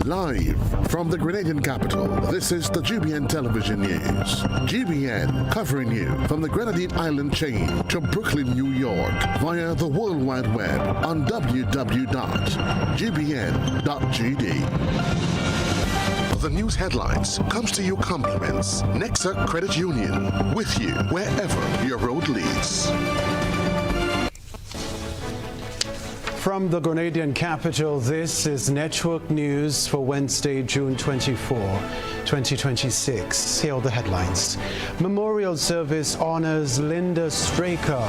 Live from the Grenadian capital, this is the GBN television news. GBN covering you from the Grenadine Island chain to Brooklyn, New York via the World Wide Web on www.gbn.gd. The news headlines comes to you compliments Nexa Credit Union, with you wherever your road leads. From the Grenadian capital, this is Network News for Wednesday, June 24, 2026. Here are the headlines. Memorial service honors Linda Straker,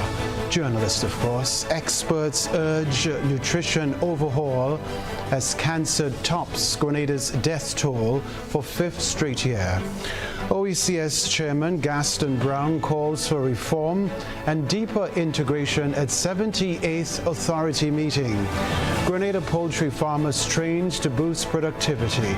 journalist of course. Experts urge nutrition overhaul as cancer tops Grenada's death toll for fifth straight year. OECS Chairman Gaston Brown calls for reform and deeper integration at 78th Authority meeting. Grenada poultry farmers trained to boost productivity.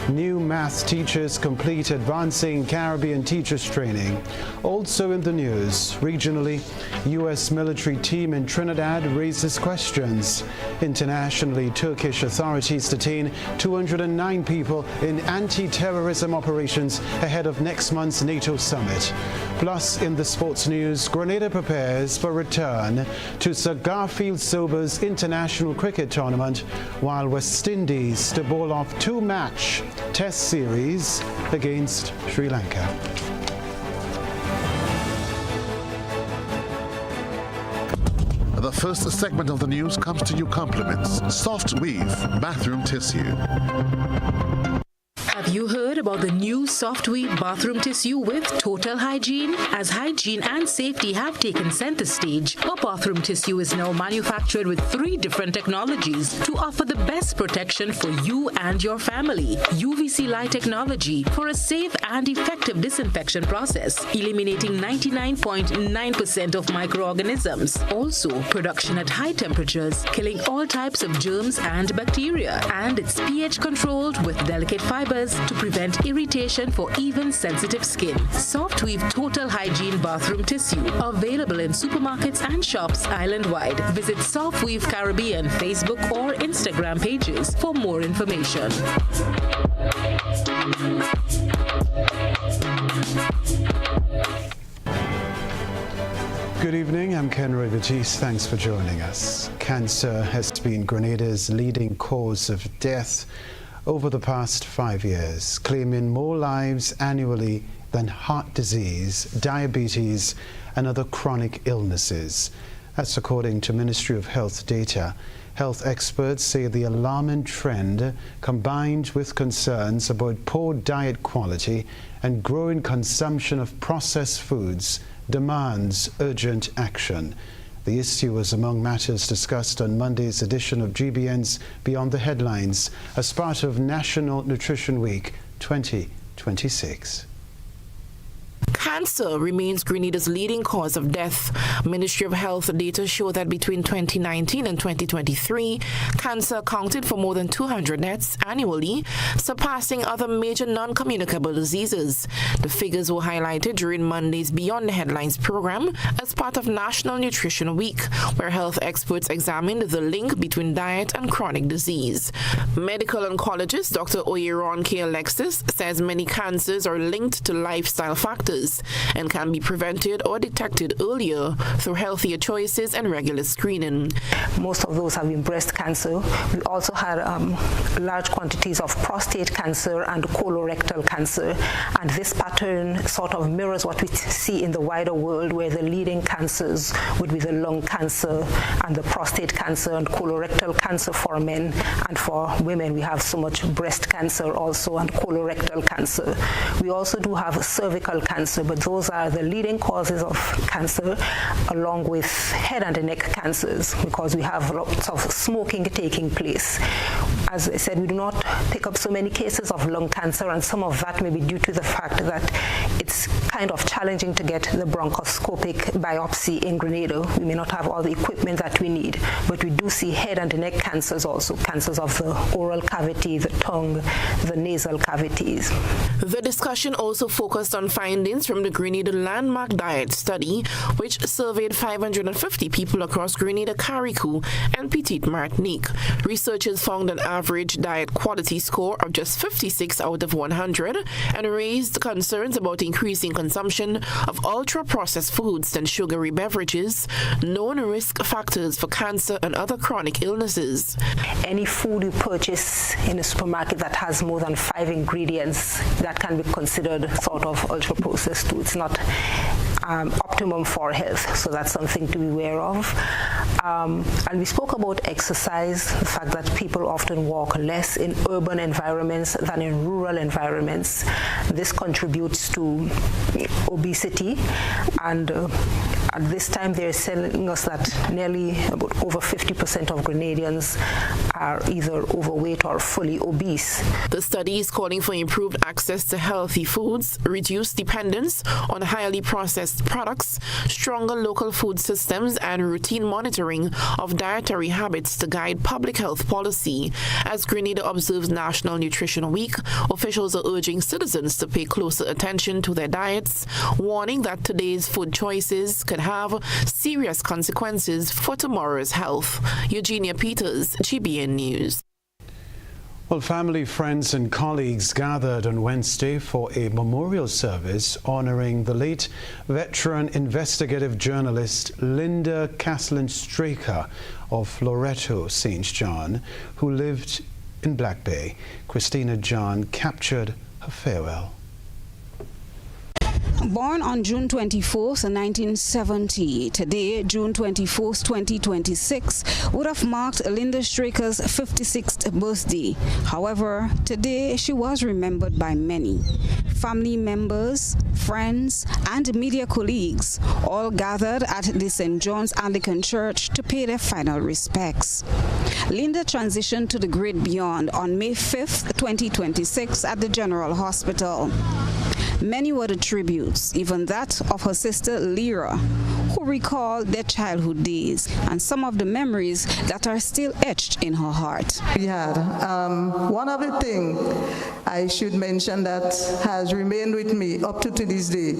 New math teachers complete advancing Caribbean teachers training. Also in the news, regionally, U.S. military team in Trinidad raises questions. Internationally, Turkish authorities detain 209 people in anti-terrorism operations ahead of next month's NATO summit. Plus, in the sports news, Grenada prepares for return to Sir Garfield Sober's International Cricket Tournament, while West Indies to bowl off two-match Test series against Sri Lanka. The first segment of the news comes to you compliments Soft Weave Bathroom Tissue. Have you heard about the new Soft Weave bathroom tissue with total hygiene? As hygiene and safety have taken center stage, our bathroom tissue is now manufactured with 3 different technologies to offer the best protection for you and your family. UVC light technology for a safe and effective disinfection process, eliminating 99.9% of microorganisms. Also, production at high temperatures, killing all types of germs and bacteria. And it's pH controlled with delicate fibers to prevent irritation for even sensitive skin. Soft Weave Total Hygiene Bathroom Tissue, available in supermarkets and shops island-wide. Visit Soft Weave Caribbean Facebook or Instagram pages for more information. Good evening, I'm Kenroy. Baptiste. Thanks for joining us. Cancer has been Grenada's leading cause of death over the past 5 years, claiming more lives annually than heart disease, diabetes, and other chronic illnesses. That's according to Ministry of Health data. Health experts say the alarming trend, combined with concerns about poor diet quality and growing consumption of processed foods, demands urgent action. The issue was among matters discussed on Monday's edition of GBN's Beyond the Headlines as part of National Nutrition Week 2026. Cancer remains Grenada's leading cause of death. Ministry of Health data show that between 2019 and 2023, cancer accounted for more than 200 deaths annually, surpassing other major non-communicable diseases. The figures were highlighted during Monday's Beyond the Headlines program as part of National Nutrition Week, where health experts examined the link between diet and chronic disease. Medical oncologist Dr. Oyeron K. Alexis says many cancers are linked to lifestyle factors and can be prevented or detected earlier through healthier choices and regular screening. Most of those have been breast cancer. We also had large quantities of prostate cancer and colorectal cancer, and this pattern sort of mirrors what we see in the wider world, where the leading cancers would be the lung cancer and the prostate cancer and colorectal cancer for men, and for women we have so much breast cancer also and colorectal cancer. We also do have cervical cancer, but those are the leading causes of cancer, along with head and neck cancers, because we have lots of smoking taking place. As I said, we do not pick up so many cases of lung cancer, and some of that may be due to the fact that it's kind of challenging to get the bronchoscopic biopsy in Grenada. We may not have all the equipment that we need, but we do see head and neck cancers also, cancers of the oral cavity, the tongue, the nasal cavities. The discussion also focused on findings from the Grenada Landmark Diet Study, which surveyed 550 people across Grenada, Carriacou, and Petite Martinique. Researchers found an average diet quality score of just 56 out of 100 and raised concerns about increasing consumption of ultra-processed foods and sugary beverages, known risk factors for cancer and other chronic illnesses. Any food you purchase in a supermarket that has more than 5 ingredients, that can be considered sort of ultra-processed too. It's not optimum for health, so that's something to be aware of. And we spoke about exercise, the fact that people often walk less in urban environments than in rural environments. This contributes to obesity, and at this time they're telling us that nearly about over 50% of Grenadians are either overweight or fully obese. The study is calling for improved access to healthy foods, reduced dependence on highly processed products, stronger local food systems, and routine monitoring of dietary habits to guide public health policy. As Grenada observes National Nutrition Week, officials are urging citizens to pay closer attention to their diets, warning that today's food choices could have serious consequences for tomorrow's health. Eugenia Peters, GBN News. Well, family, friends and colleagues gathered on Wednesday for a memorial service honoring the late veteran investigative journalist Linda Caslin-Straker of Loreto, St. John, who lived in Black Bay. Christina John captured her farewell. Born on June 24, 1970, today, June 24, 2026, would have marked Linda Straker's 56th birthday. However, today she was remembered by many. Family members, friends, and media colleagues all gathered at the St. John's Anglican Church to pay their final respects. Linda transitioned to the great beyond on May 5, 2026 at the General Hospital. Many were the tributes, even that of her sister Lyra, who recalled their childhood days and some of the memories that are still etched in her heart. We had one of the things I should mention that has remained with me up to this day.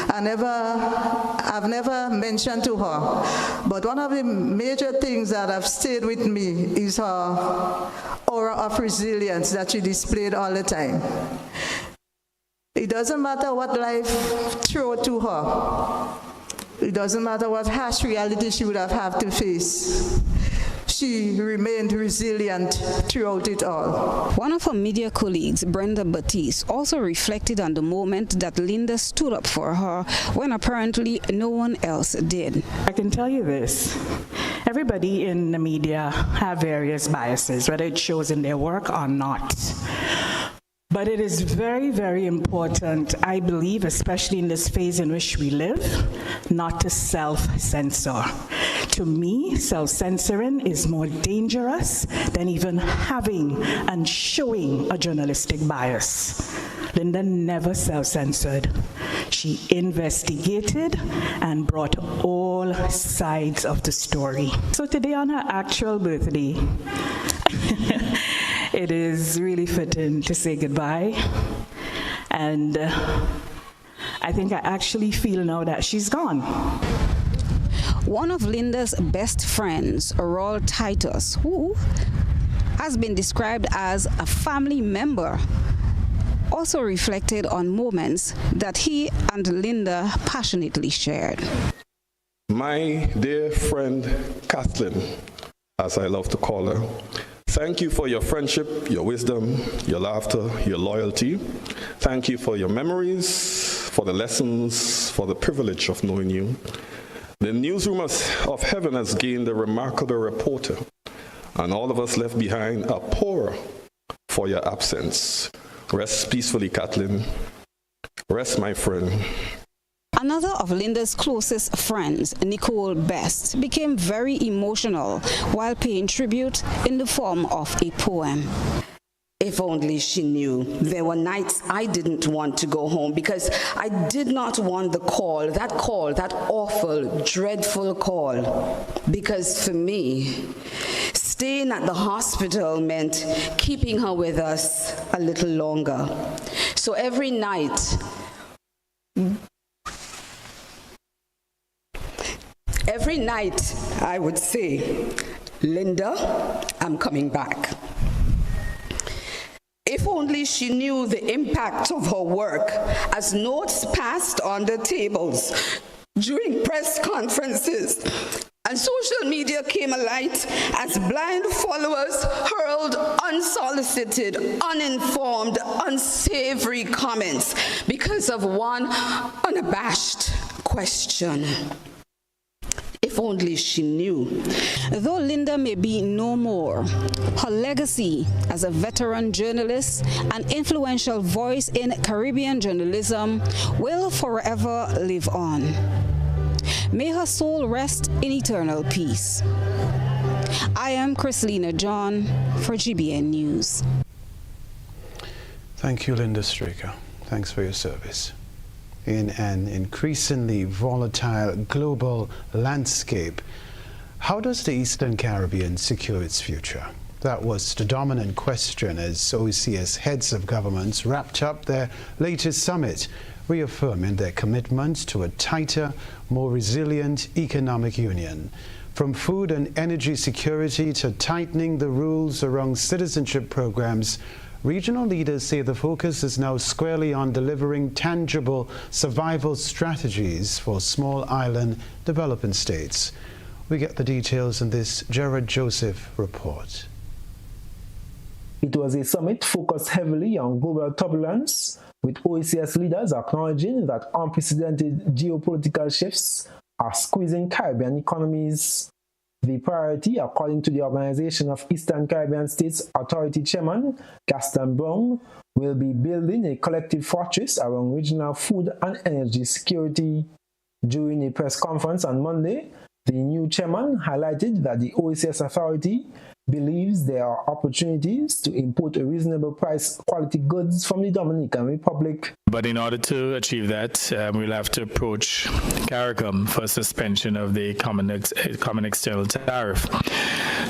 I've never mentioned to her, but one of the major things that have stayed with me is her aura of resilience that she displayed all the time. It doesn't matter what life threw to her. It doesn't matter what harsh reality she would have had to face. She remained resilient throughout it all. One of her media colleagues, Brenda Baptiste, also reflected on the moment that Linda stood up for her when apparently no one else did. I can tell you this. Everybody in the media have various biases, whether it shows in their work or not. But it is very, very important, I believe, especially in this phase in which we live, not to self-censor. To me, self-censoring is more dangerous than even having and showing a journalistic bias. Linda never self-censored. She investigated and brought all sides of the story. So today on her actual birthday, it is really fitting to say goodbye, and I think I actually feel now that she's gone. One of Linda's best friends, Aurora Titus, who has been described as a family member, also reflected on moments that he and Linda passionately shared. My dear friend Kathleen, as I love to call her, thank you for your friendship, your wisdom, your laughter, your loyalty. Thank you for your memories, for the lessons, for the privilege of knowing you. The newsroom of heaven has gained a remarkable reporter, and all of us left behind are poorer for your absence. Rest peacefully, Kathleen. Rest, my friend. Another of Linda's closest friends, Nicole Best, became very emotional while paying tribute in the form of a poem. If only she knew. There were nights I didn't want to go home because I did not want the call, that awful, dreadful call. Because for me, staying at the hospital meant keeping her with us a little longer. So every night, every night I would say, Linda, I'm coming back. If only she knew the impact of her work as notes passed on the tables during press conferences and social media came alight as blind followers hurled unsolicited, uninformed, unsavory comments because of one unabashed question. If only she knew. Though Linda may be no more, her legacy as a veteran journalist and influential voice in Caribbean journalism will forever live on. May her soul rest in eternal peace. I am Chrislina John for GBN News. Thank you, Linda Straker. Thanks for your service. In an increasingly volatile global landscape, how does the Eastern Caribbean secure its future? That was the dominant question as OECS heads of governments wrapped up their latest summit, reaffirming their commitment to a tighter, more resilient economic union. From food and energy security to tightening the rules around citizenship programs, regional leaders say the focus is now squarely on delivering tangible survival strategies for small island developing states. We get the details in this Jared Joseph report. It was a summit focused heavily on global turbulence, with OECS leaders acknowledging that unprecedented geopolitical shifts are squeezing Caribbean economies. The priority, according to the Organization of Eastern Caribbean States Authority Chairman Gaston Brown, will be building a collective fortress around regional food and energy security. During a press conference on Monday, the new chairman highlighted that the OECS Authority believes there are opportunities to import a reasonable price quality goods from the Dominican Republic. But in order to achieve that, we'll have to approach CARICOM for suspension of the common external tariff.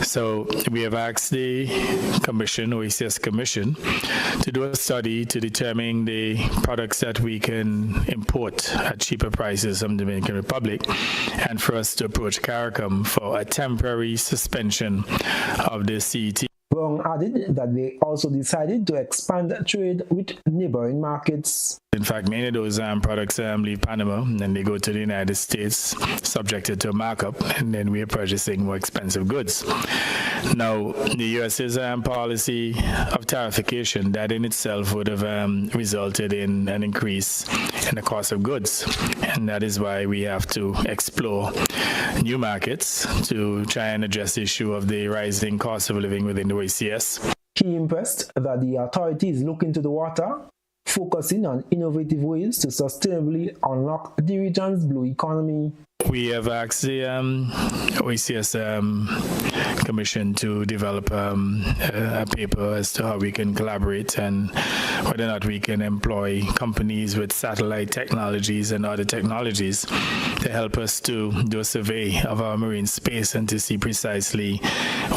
So we have asked the Commission, OECS Commission, to do a study to determine the products that we can import at cheaper prices from the Dominican Republic, and for us to approach CARICOM for a temporary suspension of the CET. Brown added that they also decided to expand trade with neighboring markets. In fact, many of those products leave Panama and they go to the United States, subjected to a markup, and then we are purchasing more expensive goods. Now, the U.S.'s policy of tarification, that in itself would have resulted in an increase in the cost of goods. And that is why we have to explore new markets to try and address the issue of the rising cost of living within the OECS. He impressed that the authority is looking to the water, focusing on innovative ways to sustainably unlock the region's blue economy. We have asked the OECS Commission to develop a paper as to how we can collaborate and whether or not we can employ companies with satellite technologies and other technologies to help us to do a survey of our marine space and to see precisely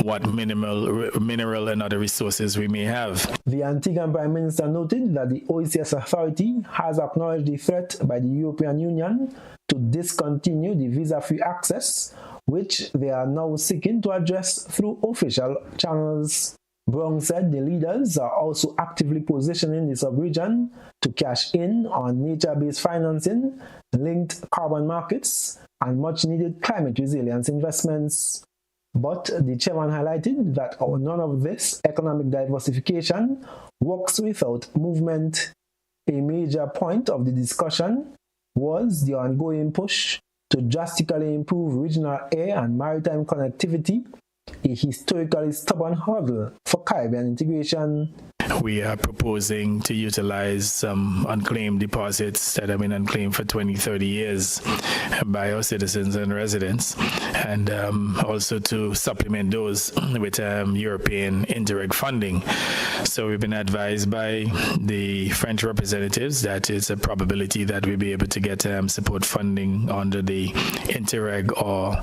what mineral and other resources we may have. The Antiguan Prime Minister noted that the OECS Authority has acknowledged the threat by the European Union to discontinue the visa-free access, which they are now seeking to address through official channels. Brown said the leaders are also actively positioning the sub-region to cash in on nature-based financing, linked carbon markets, and much-needed climate resilience investments. But the chairman highlighted that none of this economic diversification works without movement. A major point of the discussion was the ongoing push to drastically improve regional air and maritime connectivity, a historically stubborn hurdle for Caribbean integration. We are proposing to utilize some unclaimed deposits that have been unclaimed for 20, 30 years by our citizens and residents, and also to supplement those with European Interreg funding. So we've been advised by the French representatives that it's a probability that we'll be able to get support funding under the Interreg or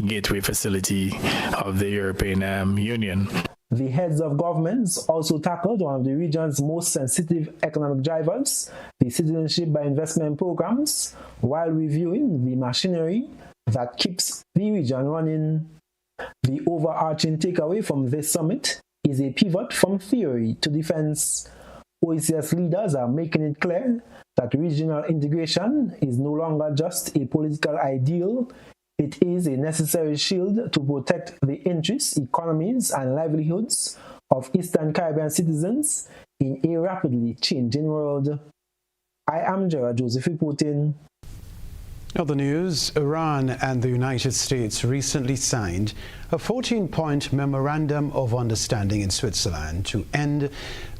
Gateway facility of the European Union. The heads of governments also tackled one of the region's most sensitive economic drivers, the citizenship by investment programs, while reviewing the machinery that keeps the region running. The overarching takeaway from this summit is a pivot from theory to defense. OECS leaders are making it clear that regional integration is no longer just a political ideal, it is a necessary shield to protect the interests, economies, and livelihoods of Eastern Caribbean citizens in a rapidly changing world. I am Gerard Joseph reporting. Other news, Iran and the United States recently signed a 14-point memorandum of understanding in Switzerland to end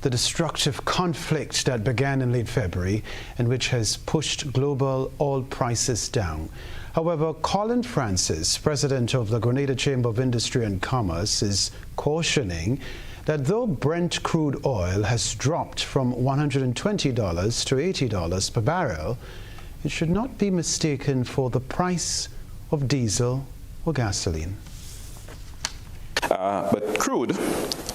the destructive conflict that began in late February and which has pushed global oil prices down. However, Colin Francis, president of the Grenada Chamber of Industry and Commerce, is cautioning that though Brent crude oil has dropped from $120 to $80 per barrel, it should not be mistaken for the price of diesel or gasoline. But crude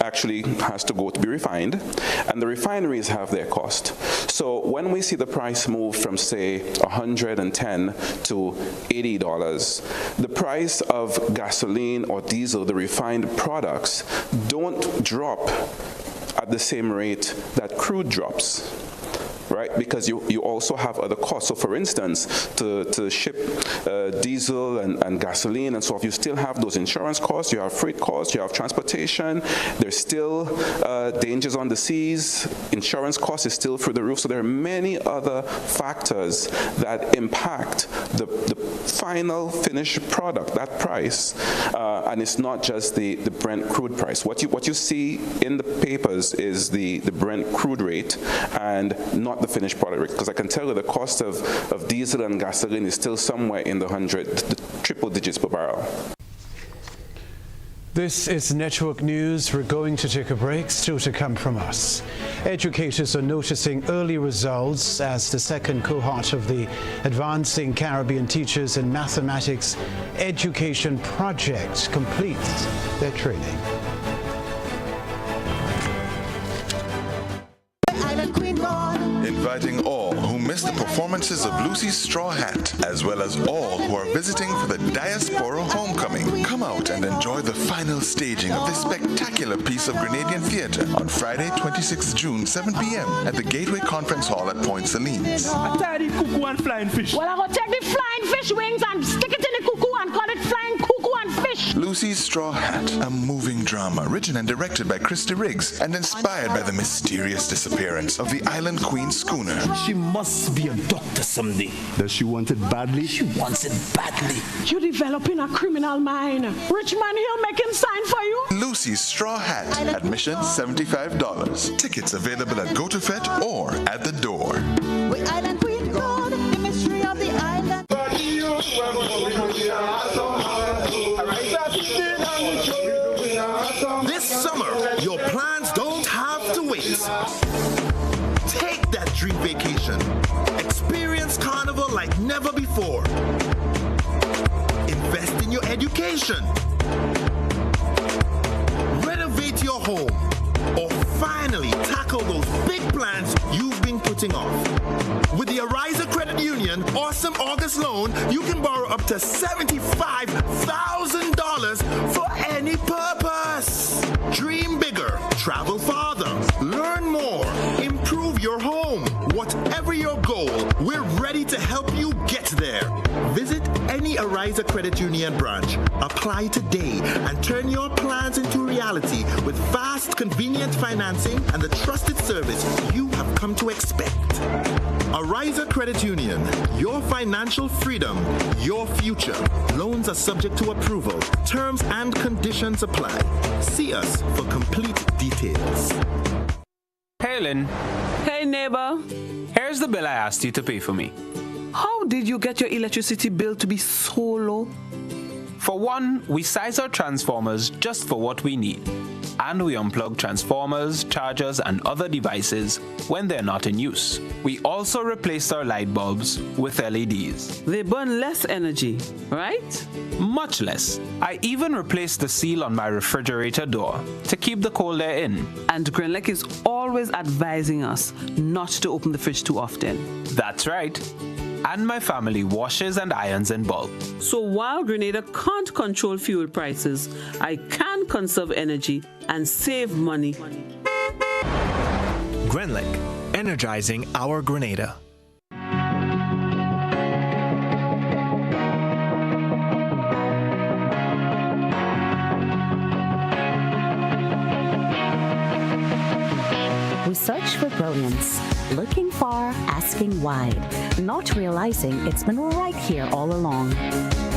actually has to go to be refined, and the refineries have their cost. So when we see the price move from, say, $110 to $80, the price of gasoline or diesel, the refined products, don't drop at the same rate that crude drops. Right, because you also have other costs. So, for instance, to ship diesel and gasoline and so forth, you still have those insurance costs, you have freight costs, you have transportation, there's still dangers on the seas, insurance costs is still through the roof. So there are many other factors that impact the final finished product, that price, and it's not just the Brent crude price. What you see in the papers is the Brent crude rate and not the finished product rate, because I can tell you the cost of diesel and gasoline is still somewhere in the triple digits per barrel. This is Network News. We're going to take a break. Still to come from us. Educators are noticing early results as the second cohort of the Advancing Caribbean Teachers in Mathematics Education Project completes their training. Inviting all who missed the performances of Lucy's Straw Hat, as well as all who are visiting for the Diaspora Homecoming. Come out and enjoy the final staging of this spectacular piece of Grenadian theatre on Friday, 26th June, 7 p.m. at the Gateway Conference Hall at Point Salines. I tired of cuckoo and flying fish. Well, I'm going to take the flying fish wings and stick it in the cuckoo and call it flying cuckoo and fish. Lucy's Straw Hat, a moving drama written and directed by Christy Riggs and inspired by the mysterious disappearance of the Island Queen schooner. She must be a doctor someday. Does she want it badly? She wants it badly. You're developing a criminal mind. Richmond Hill making sign for you. Lucy's Straw Hat. Admission $75. Tickets available at GoToFet or at the door. We Island Queen God, the mystery of the island. This summer, your plans don't have to wait. Take that dream vacation. Experience Carnival like never before. Invest in your education. Renovate your home. Or finally tackle those big plans you've been putting off. With the Ariza Credit Union Awesome August Loan, you can borrow up to $75,000 for any purpose. Dream bigger, travel farther, learn more, improve your home. Whatever your goal, we're ready to help you get there. Visit any Ariza Credit Union branch. Apply today and turn your plans into reality with fast, convenient financing and the trusted service you have come to expect. Ariza Credit Union, your financial freedom, your future. Loans are subject to approval. Terms and conditions apply. See us for complete details. Hey, Lynn. Hey, neighbor. Here's the bill I asked you to pay for me. How did you get your electricity bill to be so low? For one, we size our transformers just for what we need. And we unplug transformers, chargers, and other devices when they're not in use. We also replaced our light bulbs with LEDs. They burn less energy, right? Much less. I even replaced the seal on my refrigerator door to keep the cold air in. And Grenlec is always advising us not to open the fridge too often. That's right. and my family washes and irons in bulk. So while Grenada can't control fuel prices, I can conserve energy and save money. Grenlec, energizing our Grenada. We search for brilliance, looking far, asking wide, not realizing it's been right here all along.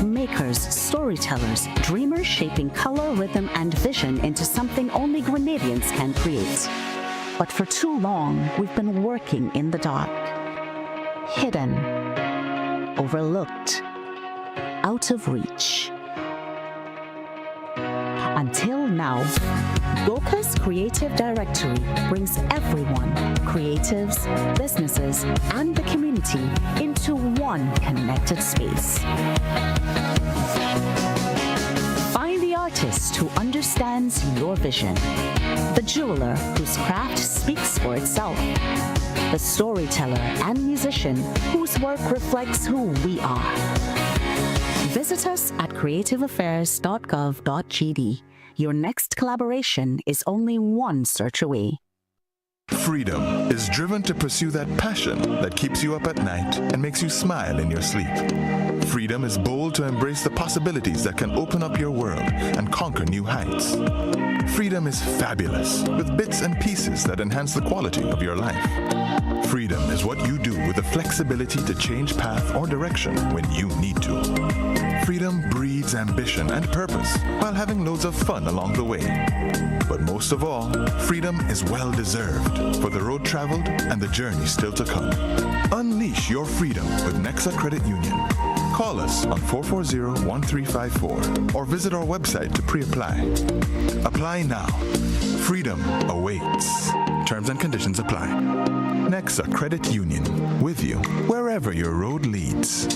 Makers, storytellers, dreamers shaping color, rhythm, and vision into something only Grenadians can create. But for too long, we've been working in the dark, hidden, overlooked, out of reach. Until now, Goka's Creative Directory brings everyone, creatives, businesses, and the community into one connected space. Find the artist who understands your vision, the jeweler whose craft speaks for itself, the storyteller and musician whose work reflects who we are. Visit us at creativeaffairs.gov.gd. Your next collaboration is only one search away. Freedom is driven to pursue that passion that keeps you up at night and makes you smile in your sleep. Freedom is bold to embrace the possibilities that can open up your world and conquer new heights. Freedom is fabulous with bits and pieces that enhance the quality of your life. Freedom is what you do with the flexibility to change path or direction when you need to. Freedom breeds ambition and purpose while having loads of fun along the way. But most of all, freedom is well-deserved for the road traveled and the journey still to come. Unleash your freedom with Nexa Credit Union. Call us on 440-1354 or visit our website to pre-apply. Apply now. Freedom awaits. Terms and conditions apply. Nexa Credit Union, with you wherever your road leads.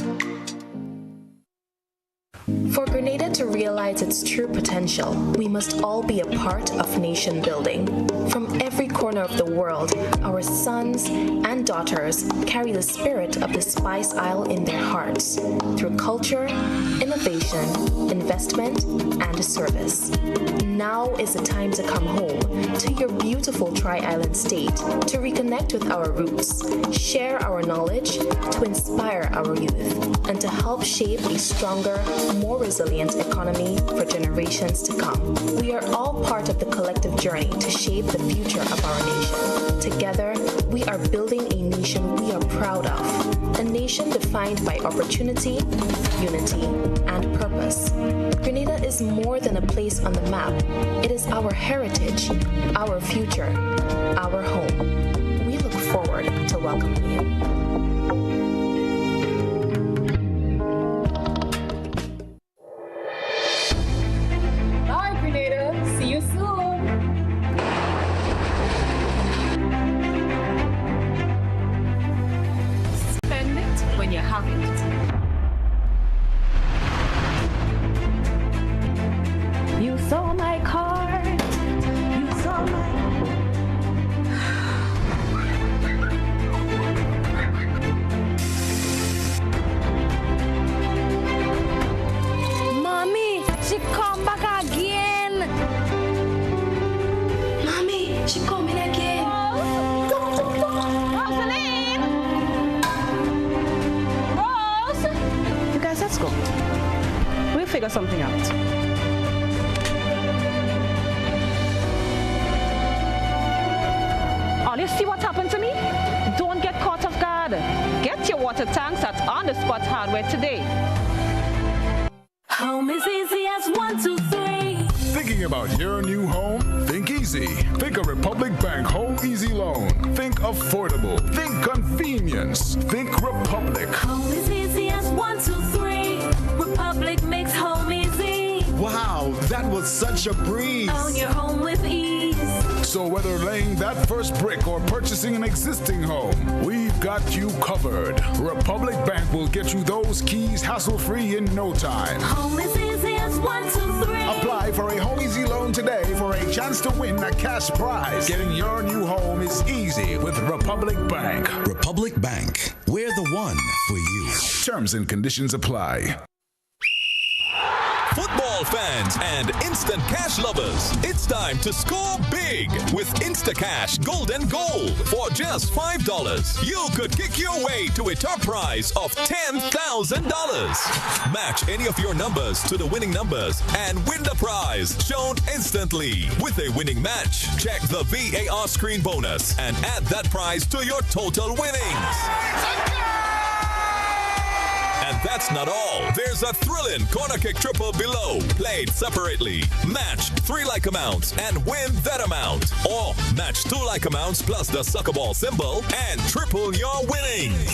For Grenada to realize its true potential, we must all be a part of nation building. From every corner of the world, our sons and daughters carry the spirit of the Spice Isle in their hearts through culture, innovation, investment, and service. Now is the time to come home to your beautiful Tri-Island state, to reconnect with our roots, share our knowledge, to inspire our youth, and to help shape a stronger, more resilient economy for generations to come. We are all part of the collective journey to shape the future of our nation. Together, we are building a nation we are proud of, a nation defined by opportunity, unity, and purpose. Grenada is more than a place on the map. It is our heritage, our future, our home. We look forward to welcoming you. Something out. Oh, you see what happened to me? Don't get caught off guard. Get your water tanks at On The Spot Hardware today. Home is easy as 1, 2, 3. Thinking about your new home? Think easy. Think a Republic Bank Home Easy Loan. Think affordable. Think convenience. Think Republic. Home is easy as 1, 2, 3. Republic makes home easy. Wow, that was such a breeze. Own your home with ease. So whether laying that first brick or purchasing an existing home, we've got you covered. Republic Bank will get you those keys hassle-free in no time. Home is easy just 1, 2, 3. Apply for a Home Easy loan today for a chance to win a cash prize. Getting your new home is easy with Republic Bank. Republic Bank, we're the one for you. Terms and conditions apply. Football fans and instant cash lovers, it's time to score big with Instacash Golden Goal. For just $5, you could kick your way to a top prize of $10,000. Match any of your numbers to the winning numbers and win the prize shown instantly with a winning match. Check the VAR screen bonus and add that prize to your total winnings. And that's not all. There's a thrilling corner kick triple below, played separately. Match 3 like amounts and win that amount. Or match 2 like amounts plus the soccer ball symbol and triple your winnings.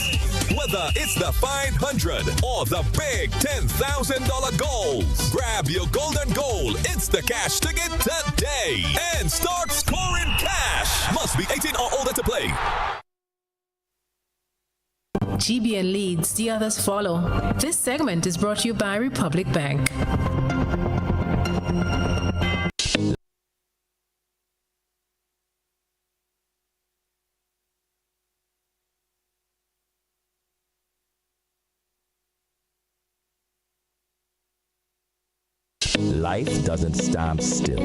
Whether it's the $500 or the big $10,000 goals, grab your golden goal Instacash ticket today and start scoring cash. Must be 18 or older to play. GBN leads, the others follow. This segment is brought to you by Republic Bank. Life doesn't stand still.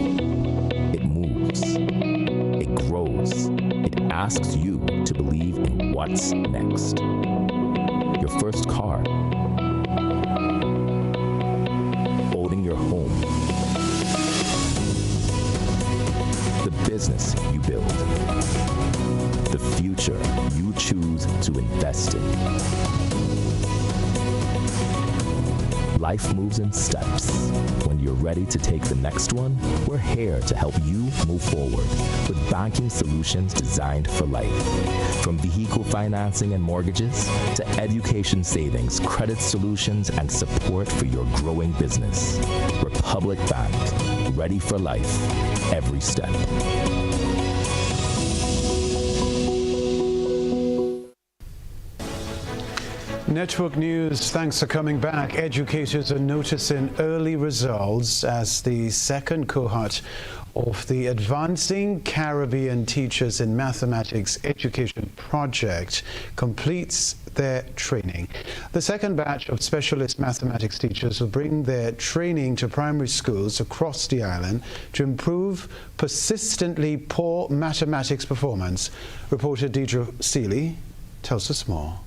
It moves. It grows. It asks you to believe in what's next. Your first car. Owning your home. The business you build. The future you choose to invest in. Life moves in steps. When you're ready to take the next one, we're here to help you move forward with banking solutions designed for life. From vehicle financing and mortgages to education savings, credit solutions, and support for your growing business. Republic Bank, ready for life, every step. Network News, thanks for coming back. Educators are noticing early results as the second cohort of the Advancing Caribbean Teachers in Mathematics Education Project completes their training. The second batch of specialist mathematics teachers will bring their training to primary schools across the island to improve persistently poor mathematics performance. Reporter Deidre Seeley tells us more.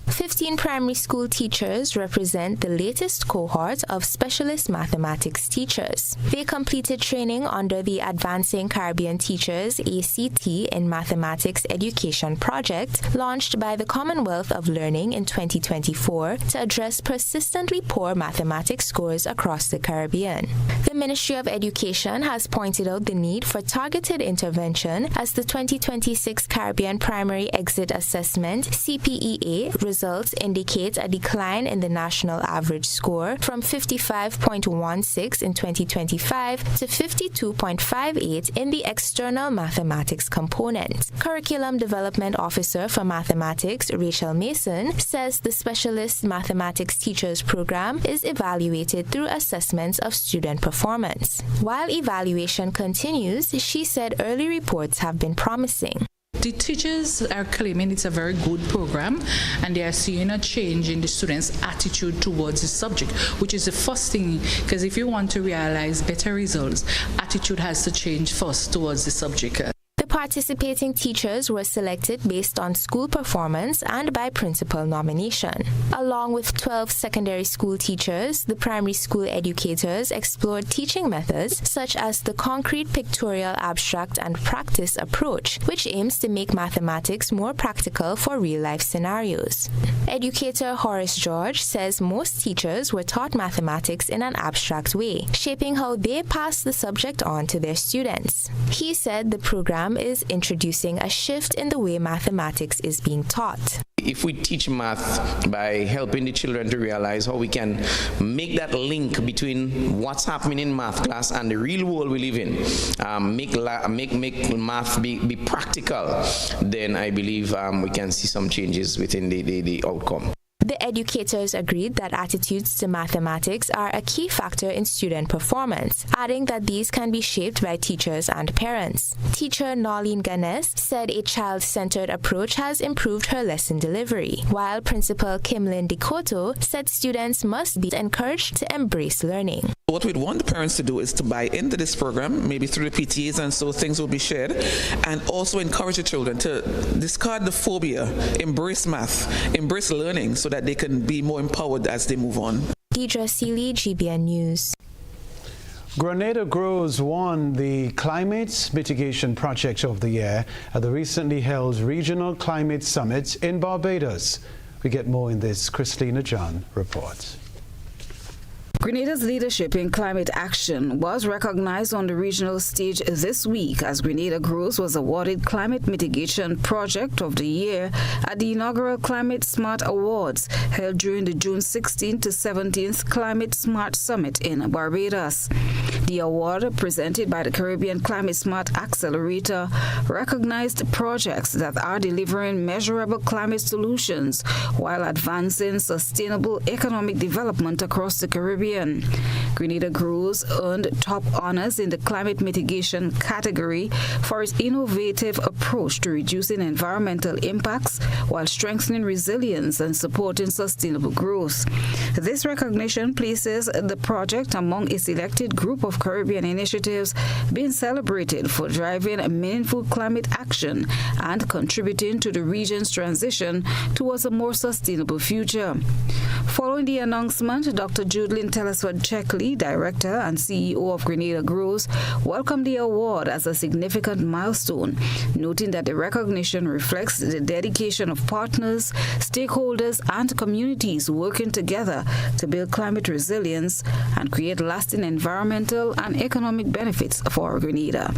15 primary school teachers represent the latest cohort of specialist mathematics teachers. They completed training under the Advancing Caribbean Teachers ACT in Mathematics Education Project, launched by the Commonwealth of Learning in 2024 to address persistently poor mathematics scores across the Caribbean. The Ministry of Education has pointed out the need for targeted intervention as the 2026 Caribbean Primary Exit Assessment (CPEA) results indicate a decline in the national average score from 55.16 in 2025 to 52.58 in the external mathematics component. Curriculum Development Officer for Mathematics, Rachel Mason, says the Specialist Mathematics Teachers Program is evaluated through assessments of student performance. While evaluation continues, she said early reports have been promising. The teachers are claiming it's a very good program and they are seeing a change in the students' attitude towards the subject, which is the first thing, because if you want to realize better results, attitude has to change first towards the subject. The participating teachers were selected based on school performance and by principal nomination. Along with 12 secondary school teachers, the primary school educators explored teaching methods such as the concrete pictorial abstract and practice approach, which aims to make mathematics more practical for real-life scenarios. Educator Horace George says most teachers were taught mathematics in an abstract way, shaping how they pass the subject on to their students. He said the program is introducing a shift in the way mathematics is being taught. If we teach math by helping the children to realize how we can make that link between what's happening in math class and the real world we live in, make math be practical, then I believe we can see some changes within the outcome. The educators agreed that attitudes to mathematics are a key factor in student performance, adding that these can be shaped by teachers and parents. Teacher Norleen Ganes said a child-centered approach has improved her lesson delivery, while Principal Kimlin Dikoto said students must be encouraged to embrace learning. What we'd want the parents to do is to buy into this program, maybe through the PTAs, and so things will be shared, and also encourage the children to discard the phobia, embrace math, embrace learning, so that they can be more empowered as they move on. Deidre Seeley, GBN News. Grenada Grows won the Climate Mitigation Project of the Year at the recently held Regional Climate Summit in Barbados. We get more in this Christina John report. Grenada's leadership in climate action was recognized on the regional stage this week as Grenada Grows was awarded Climate Mitigation Project of the Year at the inaugural Climate Smart Awards held during the June 16th to 17th Climate Smart Summit in Barbados. The award, presented by the Caribbean Climate Smart Accelerator, recognized projects that are delivering measurable climate solutions while advancing sustainable economic development across the Caribbean. Grenada Grows earned top honors in the climate mitigation category for its innovative approach to reducing environmental impacts while strengthening resilience and supporting sustainable growth. This recognition places the project among a selected group of Caribbean initiatives being celebrated for driving meaningful climate action and contributing to the region's transition towards a more sustainable future. Following the announcement, Dr. Judelyn Telesford-Checkley, Director and CEO of Grenada Grows, welcomed the award as a significant milestone, noting that the recognition reflects the dedication of partners, stakeholders, and communities working together to build climate resilience and create lasting environmental and economic benefits for Grenada.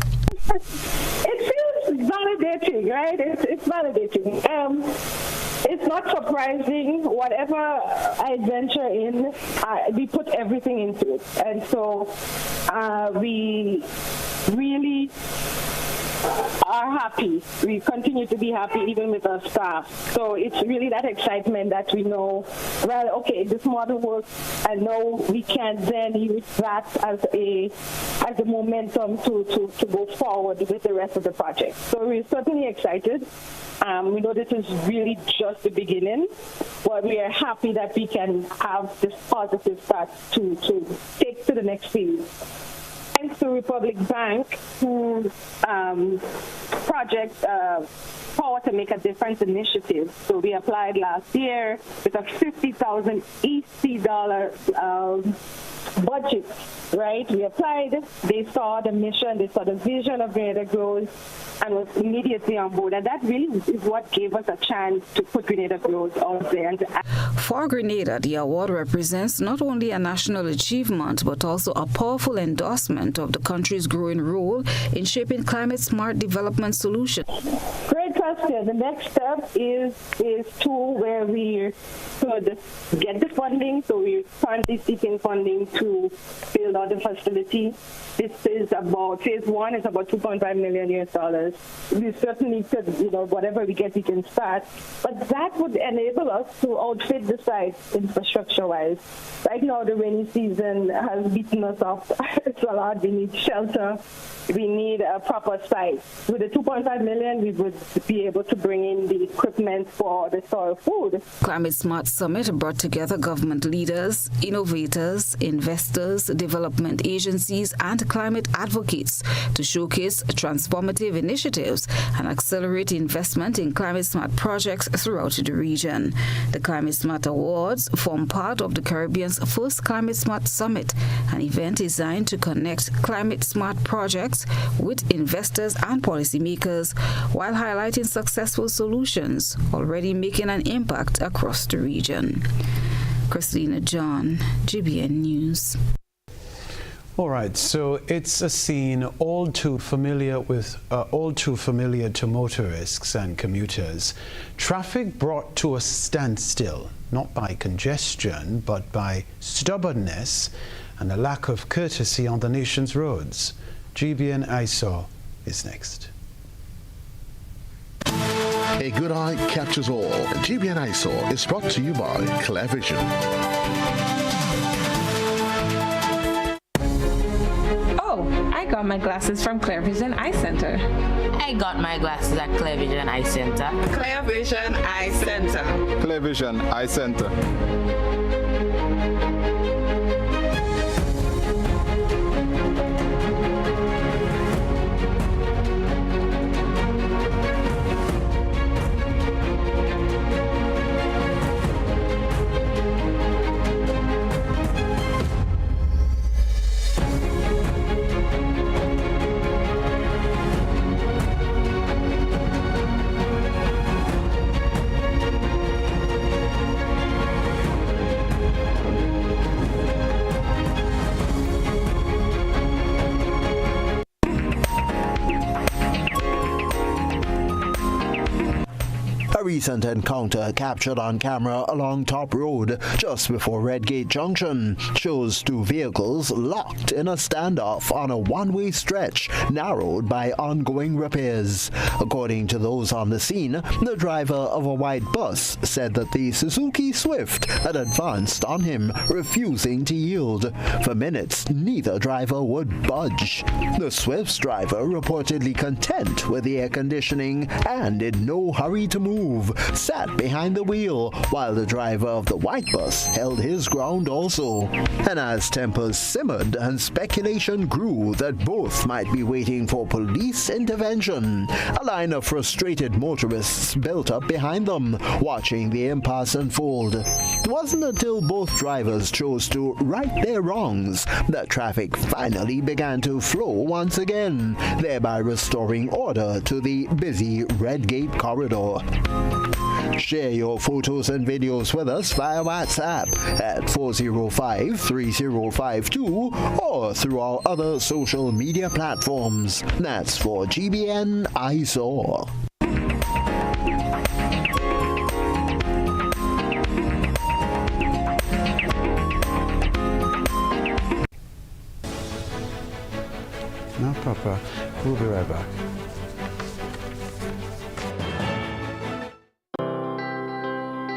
It feels validating, right? It's validating. It's not surprising. Whatever I venture in, we put everything into it. And so we really are happy. We continue to be happy even with our staff. So it's really that excitement that we know, well, okay, this model works, and now we can then use that as a momentum to go forward with the rest of the project. So we're certainly excited. We know this is really just the beginning, but we are happy that we can have this positive start to take to the next phase. Thanks to Republic Bank, whose project Power to Make a Difference initiative. So we applied last year with a $50,000 EC dollar budget, right? We applied, they saw the mission, they saw the vision of Grenada Grows, and was immediately on board. And that really is what gave us a chance to put Grenada Grows out there. For Grenada, the award represents not only a national achievement, but also a powerful endorsement of the country's growing role in shaping climate-smart development solutions. Great question. The next step is to where we could get the funding. So we're currently seeking funding to build out the facility. This is about, phase one is about $2.5 million US. We certainly could, whatever we get, we can start. But that would enable us to outfit the site infrastructure-wise. Right now, the rainy season has beaten us up. It's a lot. We need shelter. We need a proper site. With the $2.5 million, we would be able to bring in the equipment for the soil food. Climate Smart Summit brought together government leaders, innovators, investors, development agencies, and climate advocates to showcase transformative initiatives and accelerate investment in climate smart projects throughout the region. The Climate Smart Awards form part of the Caribbean's first Climate Smart Summit, an event designed to connect climate smart projects with investors and policymakers while highlighting successful solutions already making an impact across the region. Christina John, GBN News. All right, so it's a scene all too familiar to motorists and commuters. Traffic brought to a standstill, not by congestion, but by stubbornness and a lack of courtesy on the nation's roads. GBN ISO is next. A good eye catches all. GBN Eyesore is brought to you by ClearVision. I got my glasses from ClearVision Eye Center. I got my glasses at ClearVision Eye Center. ClearVision Eye Center. ClearVision Eye Center. Recent encounter captured on camera along Top Road just before Redgate Junction shows two vehicles locked in a standoff on a one-way stretch narrowed by ongoing repairs. According to those on the scene, the driver of a white bus said that the Suzuki Swift had advanced on him, refusing to yield. For minutes, neither driver would budge. The Swift's driver reportedly content with the air conditioning and in no hurry to move, sat behind the wheel, while the driver of the white bus held his ground also. And as tempers simmered and speculation grew that both might be waiting for police intervention, a line of frustrated motorists built up behind them, watching the impasse unfold. It wasn't until both drivers chose to right their wrongs that traffic finally began to flow once again, thereby restoring order to the busy Redgate corridor. Share your photos and videos with us via WhatsApp at 405-3052 or through our other social media platforms. That's for GBN Eyesore. No proper. We'll be right back.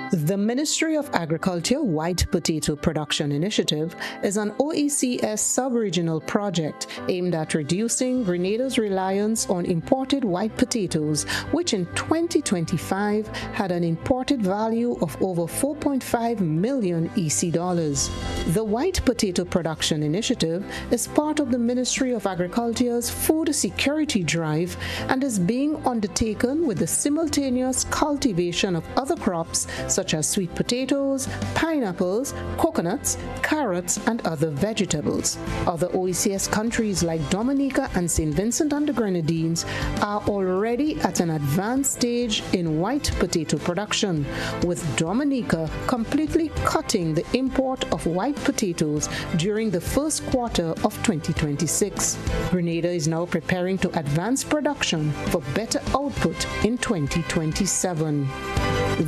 The Ministry of Agriculture White Potato Production Initiative is an OECS sub-regional project aimed at reducing Grenada's reliance on imported white potatoes, which in 2025 had an imported value of over 4.5 million EC dollars. The White Potato Production Initiative is part of the Ministry of Agriculture's food security drive and is being undertaken with the simultaneous cultivation of other crops such as sweet potatoes, pineapples, coconuts, carrots, and other vegetables. Other OECS countries like Dominica and St. Vincent and the Grenadines are already at an advanced stage in white potato production, with Dominica completely cutting the import of white potatoes during the first quarter of 2026. Grenada is now preparing to advance production for better output in 2027.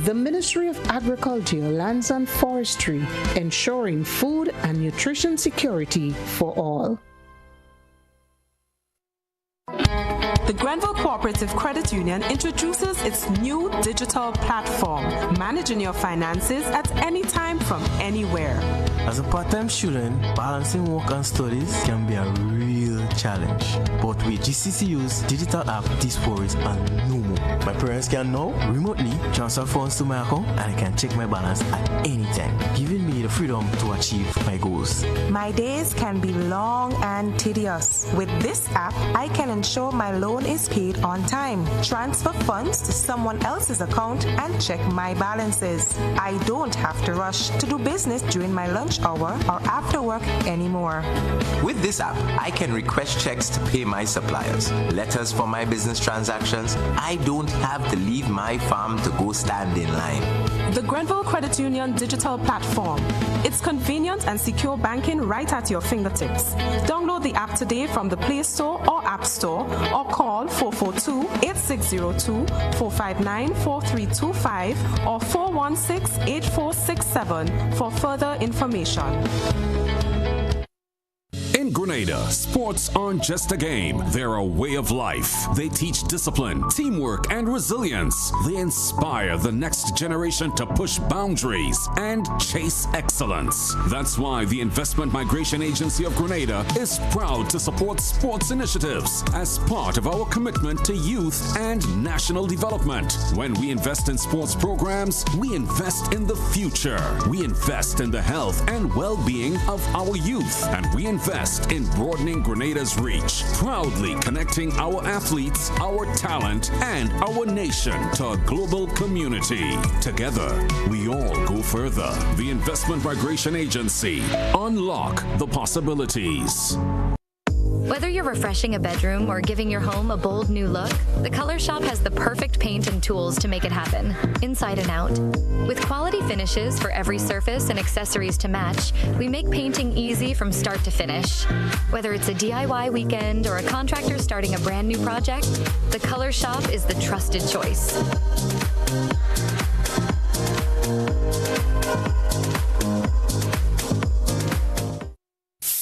The Ministry of Agriculture, Lands and Forestry, ensuring food and nutrition security for all. The Grenville Cooperative Credit Union introduces its new digital platform, managing your finances at any time from anywhere. As a part-time student, balancing work and studies can be a real challenge. But with GCCU's digital app, these worries are no more. My parents can now remotely transfer funds to my account and I can check my balance at any time, giving me the freedom to achieve my goals. My days can be long and tedious. With this app, I can ensure my loan is paid on time, transfer funds to someone else's account, and check my balances. I don't have to rush to do business during my lunch hour or after work anymore. With this app, I can request checks to pay my suppliers, letters for my business transactions. I don't have to leave my farm to go stand in line. The Grenville Credit Union digital platform. It's convenient and secure banking right at your fingertips. Download the app today from the Play Store or App Store or call 442-8602, 459-4325 or 416-8467 for further information. In Grenada, sports aren't just a game. They're a way of life. They teach discipline, teamwork, and resilience. They inspire the next generation to push boundaries and chase excellence. That's why the Investment Migration Agency of Grenada is proud to support sports initiatives as part of our commitment to youth and national development. When we invest in sports programs, we invest in the future. We invest in the health and well-being of our youth, and we invest in broadening Grenada's reach, proudly connecting our athletes, our talent, and our nation to a global community. Together, we all go further. The Investment Migration Agency. Unlock the possibilities. Whether you're refreshing a bedroom or giving your home a bold new look, the Color Shop has the perfect paint and tools to make it happen, inside and out. With quality finishes for every surface and accessories to match, we make painting easy from start to finish. Whether it's a DIY weekend or a contractor starting a brand new project, the Color Shop is the trusted choice.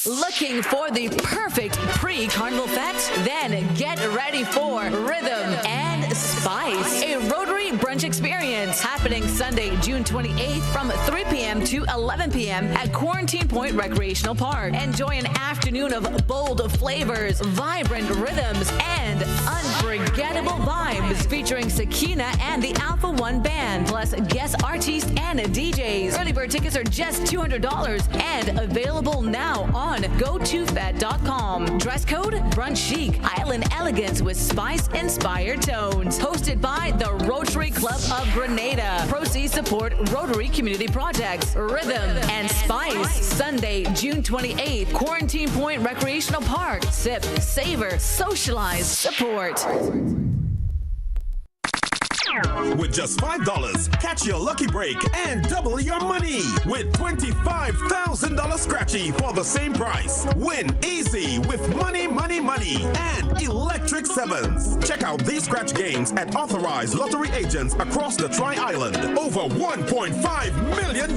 Looking for the perfect pre-carnival fete? Then get ready for Rhythm and Spice, a Rotary brunch experience happening Sunday, June 28th from 3 p.m. to 11 p.m. at Quarantine Point Recreational Park. Enjoy an afternoon of bold flavors, vibrant rhythms, and unforgettable vibes featuring Sakina and the Alpha One Band, plus guest artists and DJs. Early bird tickets are just $200 and available now on GoToFet.com. Dress code brunch chic, island elegance with spice-inspired tones. Hosted by the Rotary Club of Grenada. Proceeds support Rotary community projects. Rhythm and Spice, Sunday, June 28th, Quarantine Point Recreational Park. Sip, savor, socialize, support. With just $5, catch your lucky break and double your money with $25,000 scratchy for the same price. Win easy with money, money, money and electric sevens. Check out these scratch games at authorized lottery agents across the Tri-Island. Over $1.5 million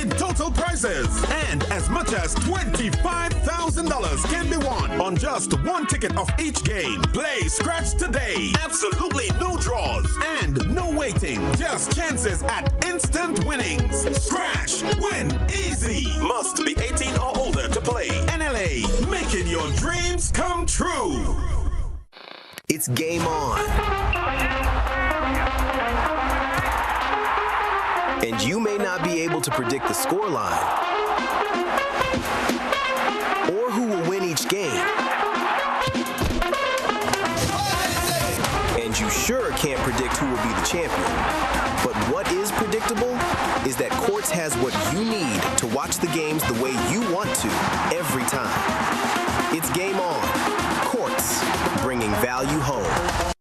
in total prizes and as much as $25,000 can be won on just one ticket of each game. Play scratch today. Absolutely no draws and no waiting, just chances at instant winnings. Scratch, win, easy. Must be 18 or older to play. NLA, making your dreams come true. It's game on. And you may not be able to predict the scoreline or who will win each game. And you sure can't predict who will be the champion. But what is predictable is that Quartz has what you need to watch the games the way you want to every time. It's game on. Quartz, bringing value home.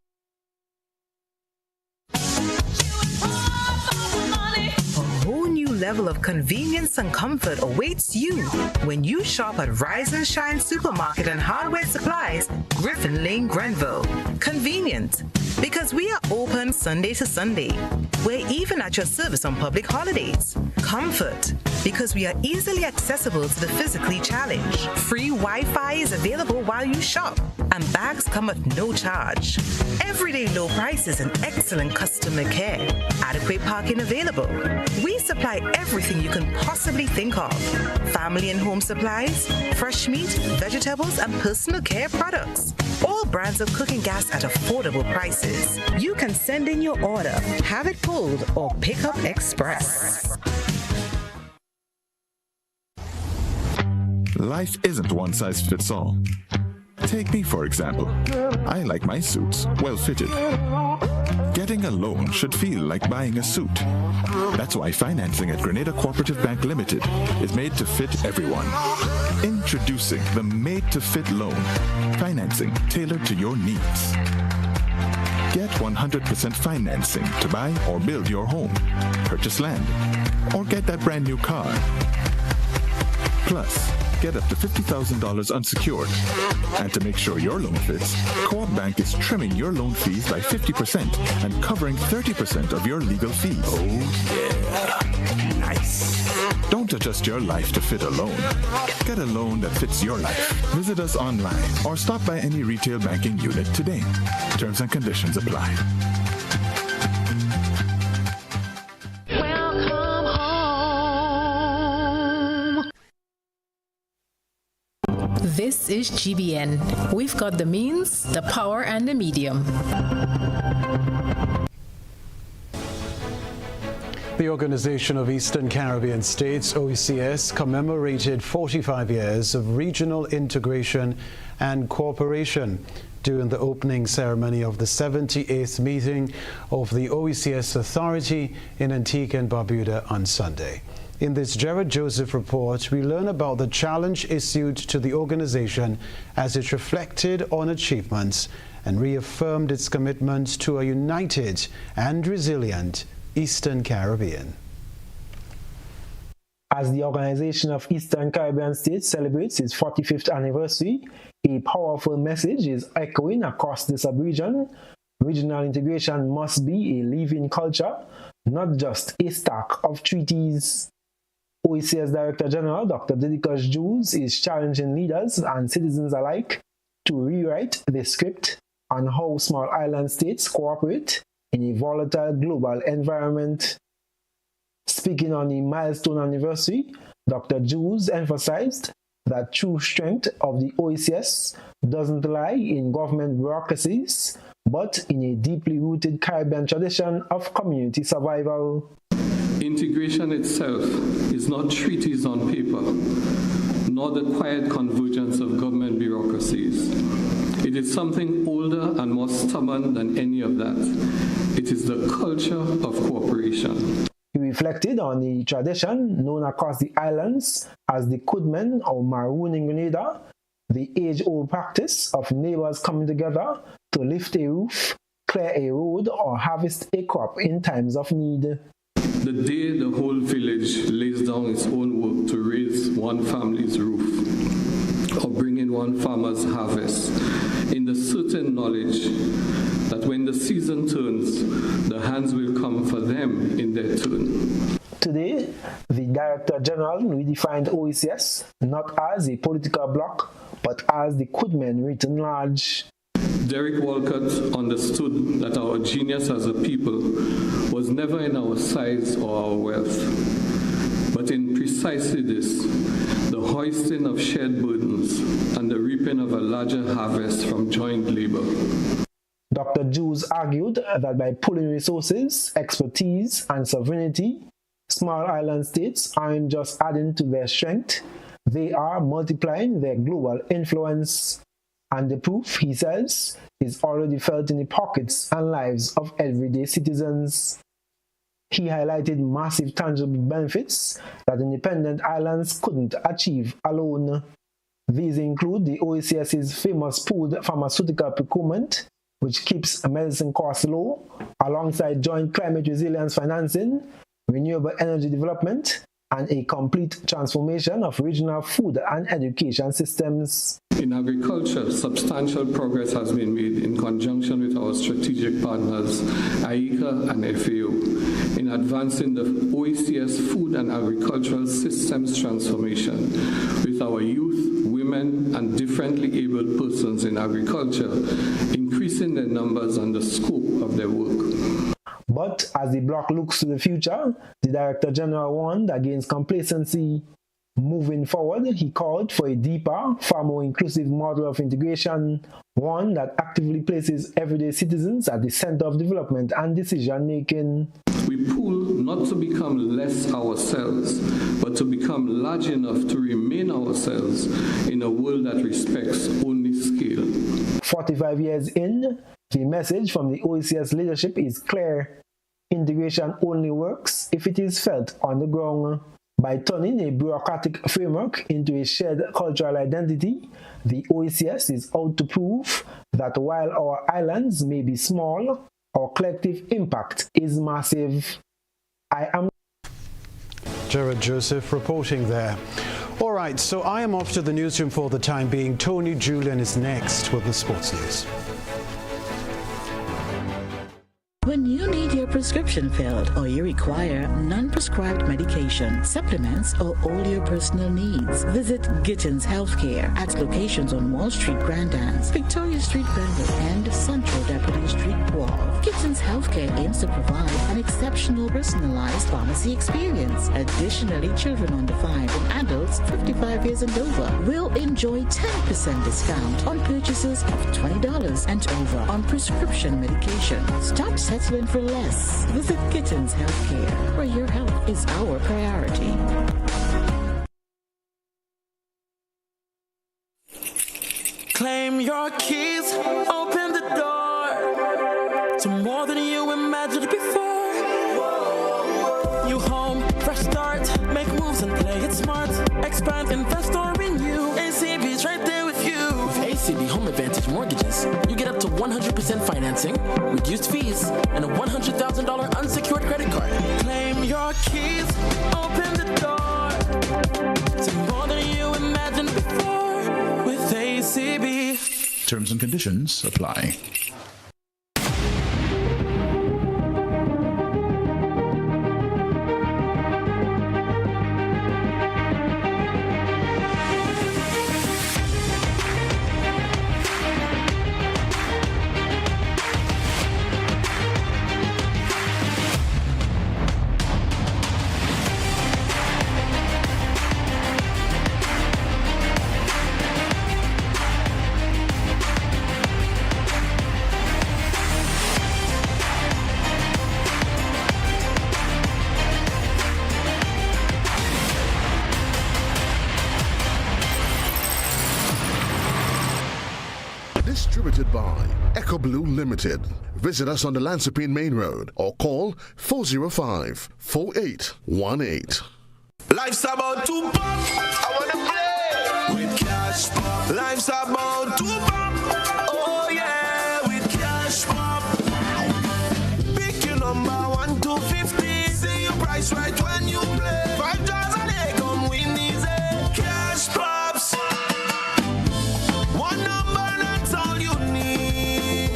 Level of convenience and comfort awaits you when you shop at Rise and Shine Supermarket and Hardware Supplies, Griffin Lane, Grenville. Convenient, because we are open Sunday to Sunday. We're even at your service on public holidays. Comfort, because we are easily accessible to the physically challenged. Free Wi-Fi is available while you shop, and bags come at no charge. Everyday low prices and excellent customer care. Adequate parking available. We supply everything you can possibly think of. Family and home supplies, fresh meat, vegetables, and personal care products. All brands of cooking gas at affordable prices. You can send in your order, have it pulled, or pick up express. Life isn't one size fits all. Take me, for example. I like my suits well fitted. Getting a loan should feel like buying a suit. That's why financing at Grenada Cooperative Bank Limited is made to fit everyone. Introducing the Made to Fit loan, financing tailored to your needs. Get 100% financing to buy or build your home, purchase land, or get that brand new car. Plus, get up to $50,000 unsecured. And to make sure your loan fits, Co-op Bank is trimming your loan fees by 50% and covering 30% of your legal fees. Oh yeah, nice. Don't adjust your life to fit a loan. Get a loan that fits your life. Visit us online or stop by any retail banking unit today. Terms and conditions apply. Welcome home. This is GBN. We've got the means, the power, and the medium. The Organization of Eastern Caribbean States, OECS, commemorated 45 years of regional integration and cooperation during the opening ceremony of the 78th meeting of the OECS Authority in Antigua and Barbuda on Sunday. In this Jared Joseph report, we learn about the challenge issued to the organization as it reflected on achievements and reaffirmed its commitment to a united and resilient Eastern Caribbean. As the Organization of Eastern Caribbean States celebrates its 45th anniversary, a powerful message is echoing across the sub-region. Regional integration must be a living culture, not just a stack of treaties. OECS Director General Dr. Didicus Jules is challenging leaders and citizens alike to rewrite the script on how small island states cooperate in a volatile global environment. Speaking on the milestone anniversary, Dr. Jules emphasized that true strength of the OECS doesn't lie in government bureaucracies, but in a deeply rooted Caribbean tradition of community survival. Integration itself is not treaties on paper, nor the quiet convergence of government bureaucracies. It is something older and more stubborn than any of that. It is the culture of cooperation. He reflected on the tradition known across the islands as the Kudmen or Maroon in Grenada, the age-old practice of neighbors coming together to lift a roof, clear a road, or harvest a crop in times of need. The day the whole village lays down its own work to raise one family's roof or bring in one farmer's harvest, in the certain knowledge that when the season turns, the hands will come for them in their turn. Today, the Director General redefined OECS not as a political bloc, but as the Kudmen written large. Derek Walcott understood that our genius as a people was never in our size or our wealth, but in precisely this, the hoisting of shared burdens and the reaping of a larger harvest from joint labor. Dr. Jules argued that by pooling resources, expertise, and sovereignty, small island states aren't just adding to their strength, they are multiplying their global influence. And the proof, he says, is already felt in the pockets and lives of everyday citizens. He highlighted massive tangible benefits that independent islands couldn't achieve alone. These include the OECS's famous pooled pharmaceutical procurement, which keeps medicine costs low, alongside joint climate resilience financing, renewable energy development, and a complete transformation of regional food and education systems. In agriculture, substantial progress has been made in conjunction with our strategic partners, AICA and FAO, in advancing the OECS food and agricultural systems transformation with our youth, women, and differently abled persons in agriculture, increasing their numbers and the scope of their work. But as the bloc looks to the future, the Director General warned against complacency. Moving forward, he called for a deeper, far more inclusive model of integration, one that actively places everyday citizens at the center of development and decision-making. We pool not to become less ourselves, but to become large enough to remain ourselves in a world that respects only scale. 45 years in, the message from the OECS leadership is clear. Integration only works if it is felt on the ground. By turning a bureaucratic framework into a shared cultural identity, the OECS is out to prove that while our islands may be small, our collective impact is massive. I am Jared Joseph reporting there. All right, so I am off to the newsroom for the time being. Tony Julian is next with the sports news. When you need your prescription filled or you require non-prescribed medication, supplements, or all your personal needs, visit Gittins Healthcare at locations on Wall Street, Grandans, Victoria Street, Granville, and Central Deputy Street, Wall. Gittins Healthcare aims to provide an exceptional personalized pharmacy experience. Additionally, children under 5 and adults 55 years and over will enjoy 10% discount on purchases of $20 and over on prescription medication. Stop settling for less. Visit Gittins Healthcare, where your health is our priority. Claim your keys, open the door to more than you imagined before. New home, fresh start, make moves and play it smart. Expand, invest or renew. ACB's right there with you. With ACB Home Advantage Mortgages, you get up to 100% financing, reduced fees, and a $100,000 unsecured credit card. Claim your keys, open the door to more than you imagined before with ACB. Terms and conditions apply. Distributed by Echo Blue Limited. Visit us on the Lansopine Main Road or call 405-4818. Life's about to pop. I wanna play with cash pop. Life's about to pop. Oh yeah, with cash pop. Pick your number 1 to 50. See your price right when you play. 5 jars and they come win easy. Cash pops. One number, that's all you need.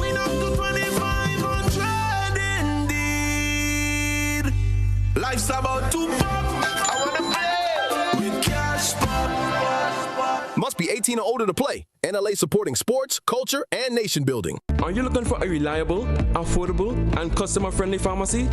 Win up to 2,500 indeed. Life's about to pop. I wanna play with cash pop. Must be 18 or older to play. NLA supporting sports, culture, and nation building. Are you looking for a reliable, affordable, and customer-friendly pharmacy?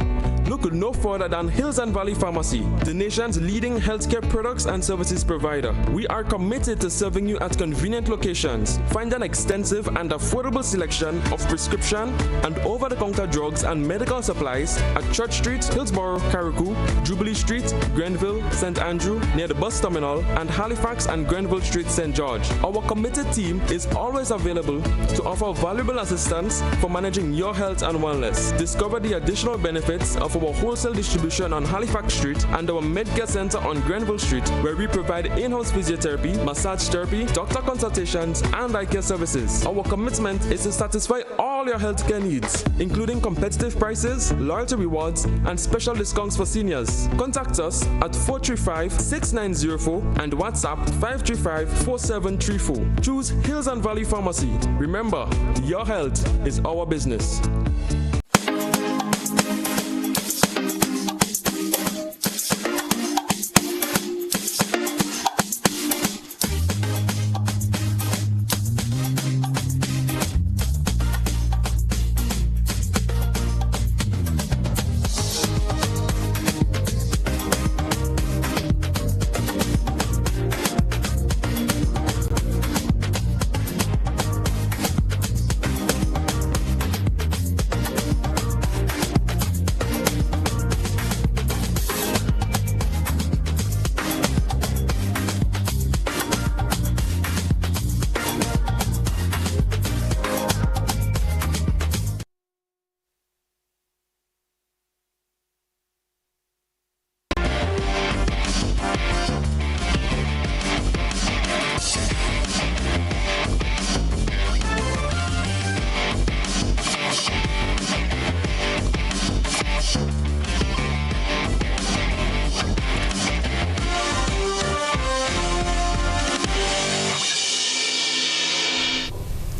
Look no further than Hills and Valley Pharmacy, the nation's leading healthcare products and services provider. We are committed to serving you at convenient locations. Find an extensive and affordable selection of prescription and over-the-counter drugs and medical supplies at Church Street, Hillsborough, Carriacou, Jubilee Street, Grenville, St. Andrew, near the bus terminal, and Halifax and Grenville Street, St. George. Our committed team is always available to offer valuable assistance for managing your health and wellness. Discover the additional benefits of our wholesale distribution on Halifax Street and our Medcare Center on Grenville Street, where we provide in-house physiotherapy, massage therapy, doctor consultations, and eye care services. Our commitment is to satisfy all your healthcare needs, including competitive prices, loyalty rewards, and special discounts for seniors. Contact us at 435-6904 and WhatsApp 535-4734. Choose Hills and Valley Pharmacy. Remember, your health is our business.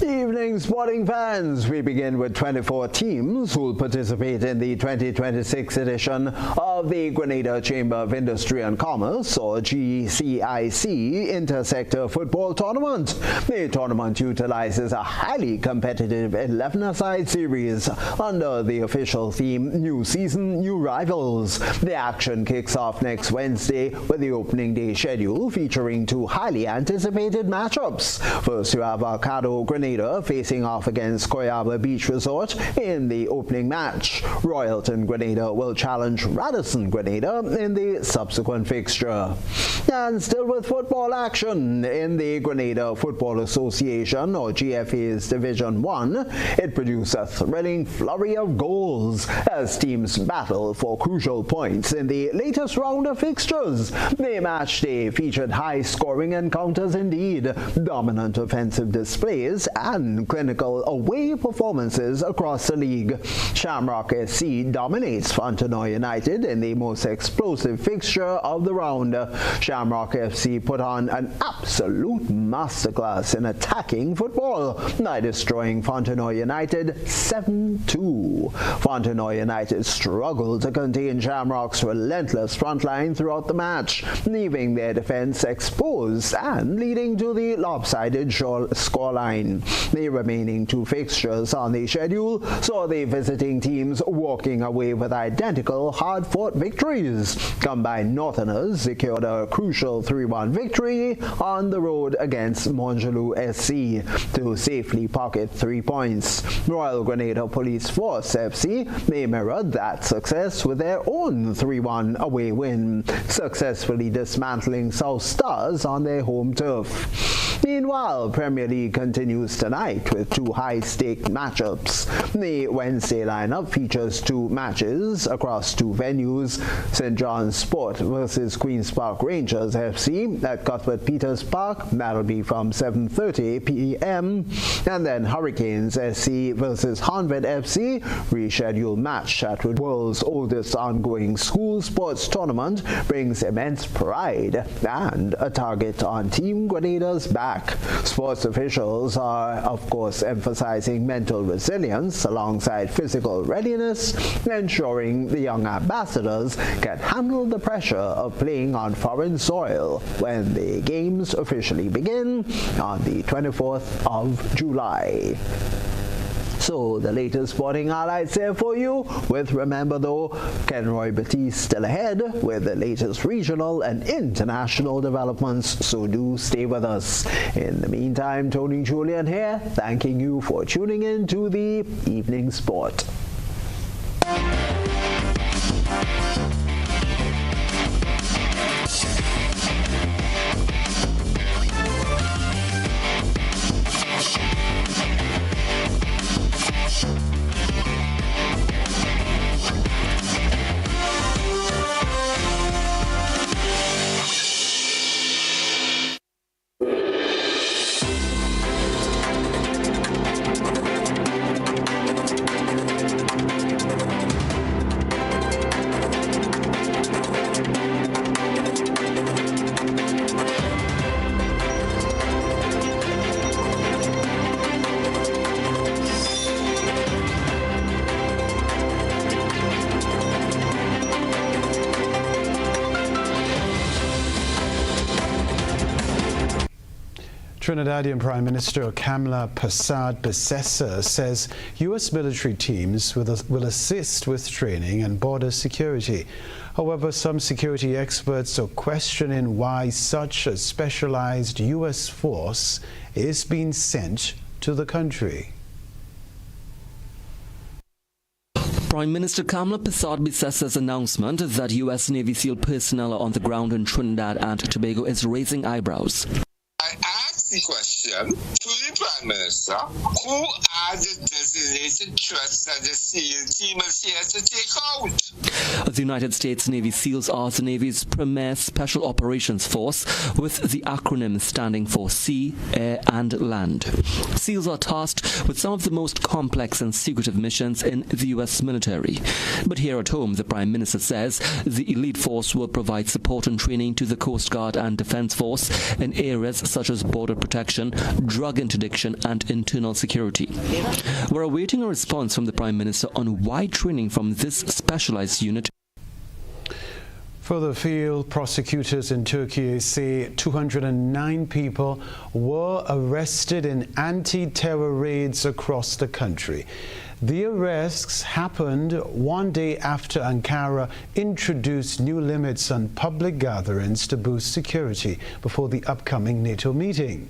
Evening sporting fans, we begin with 24 teams who will participate in the 2026 edition of the Grenada Chamber of Industry and Commerce, or GCIC, Intersector Football Tournament. The tournament utilizes a highly competitive 11-a-side series under the official theme New Season, New Rivals. The action kicks off next Wednesday with the opening day schedule featuring two highly anticipated matchups. First, you have Arcado Grenada facing off against Coyaba Beach Resort in the opening match. Royalton Grenada will challenge Radisson Grenada in the subsequent fixture. And still with football action in the Grenada Football Association, or GFA's Division 1, it produced a thrilling flurry of goals as teams battle for crucial points in the latest round of fixtures. The match day featured high-scoring encounters indeed, dominant offensive displays, and clinical away performances across the league. Shamrock SC dominates Fontenoy United in the most explosive fixture of the round. Shamrock FC put on an absolute masterclass in attacking football by destroying Fontenoy United 7-2. Fontenoy United struggled to contain Shamrock's relentless frontline throughout the match, leaving their defense exposed and leading to the lopsided scoreline. The remaining two fixtures on the schedule saw the visiting teams walking away with identical hard-fought victories. Combined Northerners secured a crucial 3-1 victory on the road against Montgelou SC to safely pocket 3 points. Royal Grenada Police Force FC, they mirrored that success with their own 3-1 away win, successfully dismantling South Stars on their home turf. Meanwhile, Premier League continues tonight with two high-stake matchups. The Wednesday lineup features two matches across two venues: St. John's Sport versus Queen's Park Rangers FC at Cuthbert Peters Park. That'll be from 7:30 p.m. And then Hurricanes SC versus Honved FC, rescheduled match at the world's oldest ongoing school sports tournament, brings immense pride and a target on Team Grenada's back. Sports officials are, of course, emphasizing mental resilience alongside physical readiness, ensuring the young ambassadors can handle the pressure of playing on foreign soil when the games officially begin on the 24th of July. So the latest sporting highlights there for you, with, remember though, Kenroy Baptiste still ahead with the latest regional and international developments, so do stay with us. In the meantime, Tony Julian here, thanking you for tuning in to the Evening Sport. Trinidadian Prime Minister Kamla Persad-Bissessar says U.S. military teams will assist with training and border security. However, some security experts are questioning why such a specialized U.S. force is being sent to the country. Prime Minister Kamla Persad-Bissessar's announcement that U.S. Navy SEAL personnel are on the ground in Trinidad and Tobago is raising eyebrows. I asked the question to the Prime Minister, who are the designated trusts that the SEAL team is here to take out? The United States Navy SEALs are the Navy's premier special operations force, with the acronym standing for Sea, Air and Land. SEALs are tasked with some of the most complex and secretive missions in the U.S. military. But here at home, the Prime Minister says the elite force will provide support and training to the Coast Guard and Defense Force in areas such as border protection, drug interdiction and internal security. We're awaiting a response from the Prime Minister on why training from this specialized unit. Further afield, prosecutors in Turkey say 209 people were arrested in anti-terror raids across the country. The arrests happened one day after Ankara introduced new limits on public gatherings to boost security before the upcoming NATO meeting.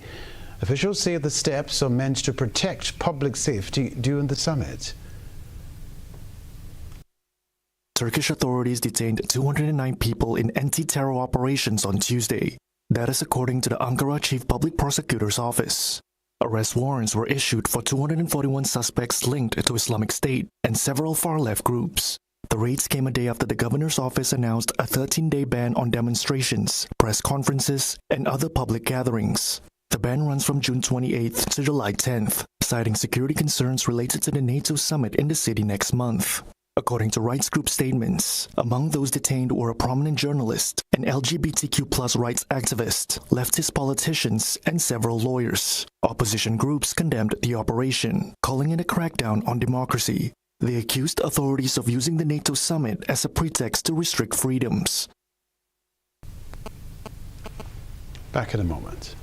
Officials say the steps are meant to protect public safety during the summit. Turkish authorities detained 209 people in anti-terror operations on Tuesday. That is according to the Ankara Chief Public Prosecutor's Office. Arrest warrants were issued for 241 suspects linked to Islamic State and several far-left groups. The raids came a day after the governor's office announced a 13-day ban on demonstrations, press conferences, and other public gatherings. The ban runs from June 28th to July 10th, citing security concerns related to the NATO summit in the city next month. According to rights group statements, among those detained were a prominent journalist, an LGBTQ+ rights activist, leftist politicians, and several lawyers. Opposition groups condemned the operation, calling it a crackdown on democracy. They accused authorities of using the NATO summit as a pretext to restrict freedoms. Back in a moment.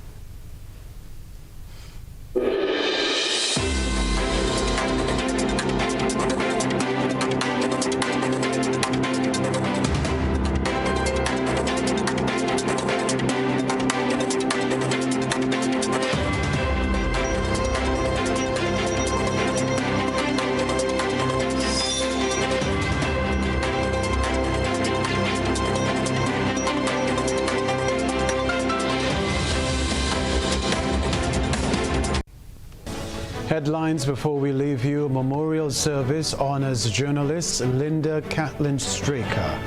Headlines before we leave you. Memorial service honors journalist Linda Kathleen Straker.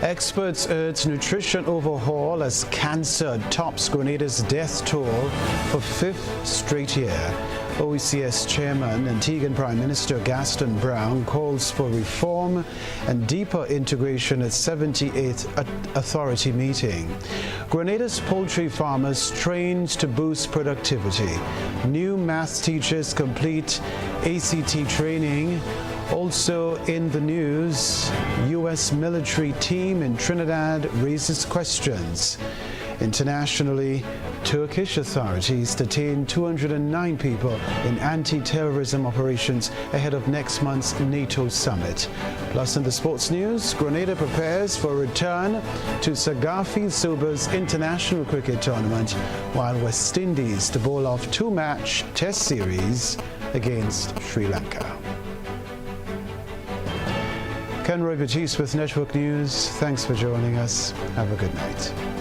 Experts urge nutrition overhaul as cancer tops Grenada's death toll for 5th straight year. OECS Chairman and Antigua Prime Minister Gaston Brown calls for reform and deeper integration at 78th Authority meeting. Grenada's poultry farmers trained to boost productivity. New maths teachers complete ACT training. Also in the news, U.S. military team in Trinidad raises questions. Internationally, Turkish authorities detained 209 people in anti-terrorism operations ahead of next month's NATO summit. Plus in the sports news, Grenada prepares for a return to Sagafi Suba's international cricket tournament, while West Indies to bowl off 2-match test series against Sri Lanka. Kenroy, Baptiste with Network News. Thanks for joining us. Have a good night.